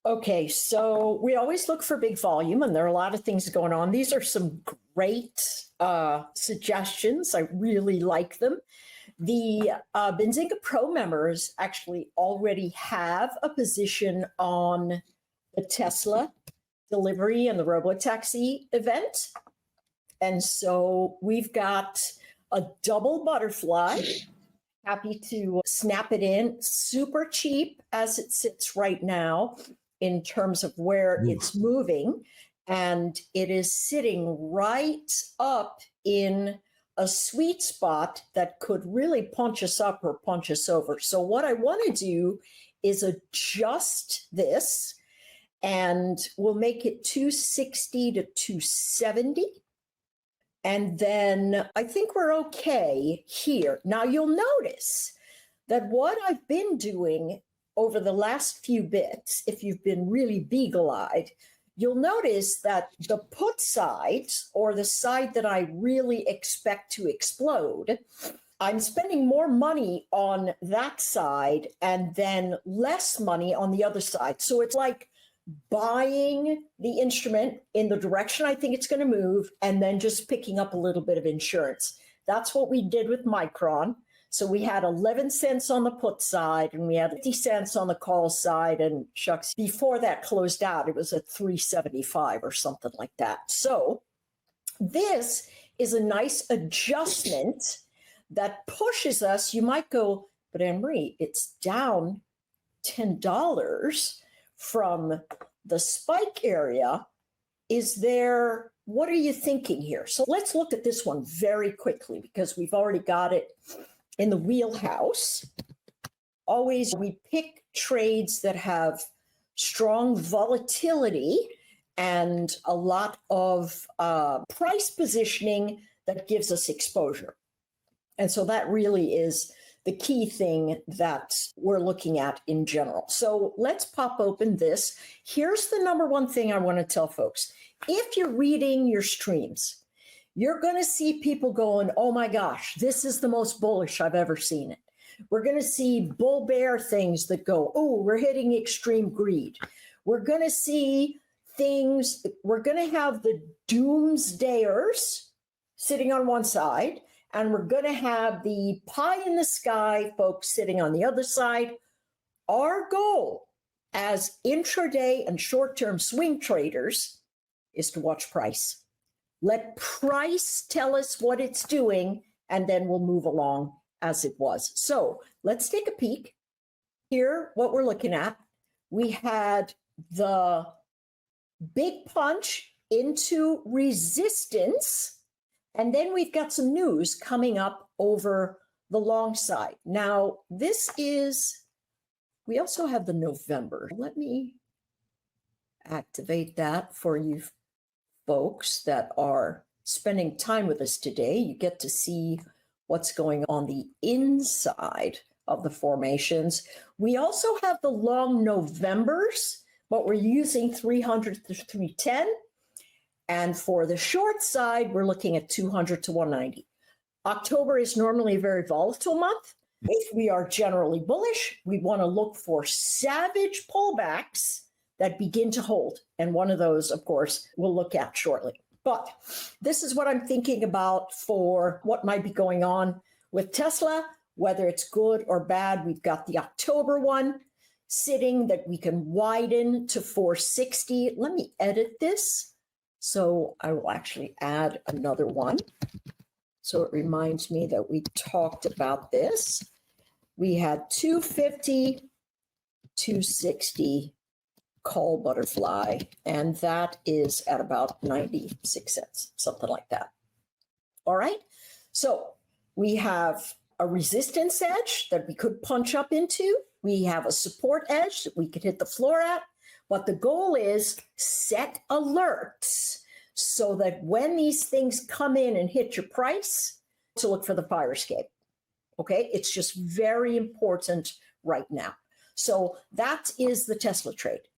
Okay, so we always look for big volume, and there are a lot of things going on. These are some great suggestions. I really like them. The Benzinga Pro members actually already have a position on the Tesla delivery and the robotaxi event. And so we've got a double butterfly. Happy to snap it in. Super cheap as it sits right now in terms of where it's moving. And it is sitting right up in a sweet spot that could really punch us up or punch us over. So what I want to do is adjust this, and we'll make it 260 to 270. And then I think we're okay here. Now you'll notice that what I've been doing over the last few bits, if you've been really beagle-eyed, you'll notice that the put side, or the side that I really expect to explode, I'm spending more money on that side and then less money on the other side. So it's like buying the instrument in the direction I think it's going to move and then just picking up a little bit of insurance. That's what we did with Micron. So we had 11 cents on the put side and we had 50 cents on the call side, and shucks, before that closed out, it was at 375 or something like that. So this is a nice adjustment that pushes us. You might go, but Anne-Marie, it's down $10 from the spike area. What are you thinking here? So let's look at this one very quickly because we've already got it in the wheelhouse. Always we pick trades that have strong volatility and a lot of price positioning that gives us exposure. And so that really is the key thing that we're looking at in general. So let's pop open this. Here's the number one thing I want to tell folks. If you're reading your streams, you're going to see people going, oh my gosh, this is the most bullish I've ever seen it. We're going to see bull bear things that go, oh, we're hitting extreme greed. We're going to see things, we're going to have the doomsdayers sitting on one side, and we're going to have the pie in the sky folks sitting on the other side. Our goal as intraday and short-term swing traders is to watch price. Let price tell us what it's doing, and then we'll move along as it was. So let's take a peek. Here, what we're looking at, we had the big punch into resistance, and then we've got some news coming up over the long side. Now, we also have the November. Let me activate that for you folks that are spending time with us today. You get to see what's going on the inside of the formations. We also have the long Novembers, but we're using 300 to 310. And for the short side, we're looking at 200 to 190. October is normally a very volatile month. If we are generally bullish, we want to look for savage pullbacks that begin to hold. And one of those, of course, we'll look at shortly. But this is what I'm thinking about for what might be going on with Tesla, whether it's good or bad. We've got the October one sitting that we can widen to 460. Let me edit this. So I will actually add another one. So it reminds me that we talked about this. We had 250, 260 call butterfly, and that is at about 96 cents, something like that. All right. So we have a resistance edge that we could punch up into. We have a support edge that we could hit the floor at. But the goal is set alerts so that when these things come in and hit your price, to look for the fire escape. Okay, it's just very important right now. So that is the Tesla trade.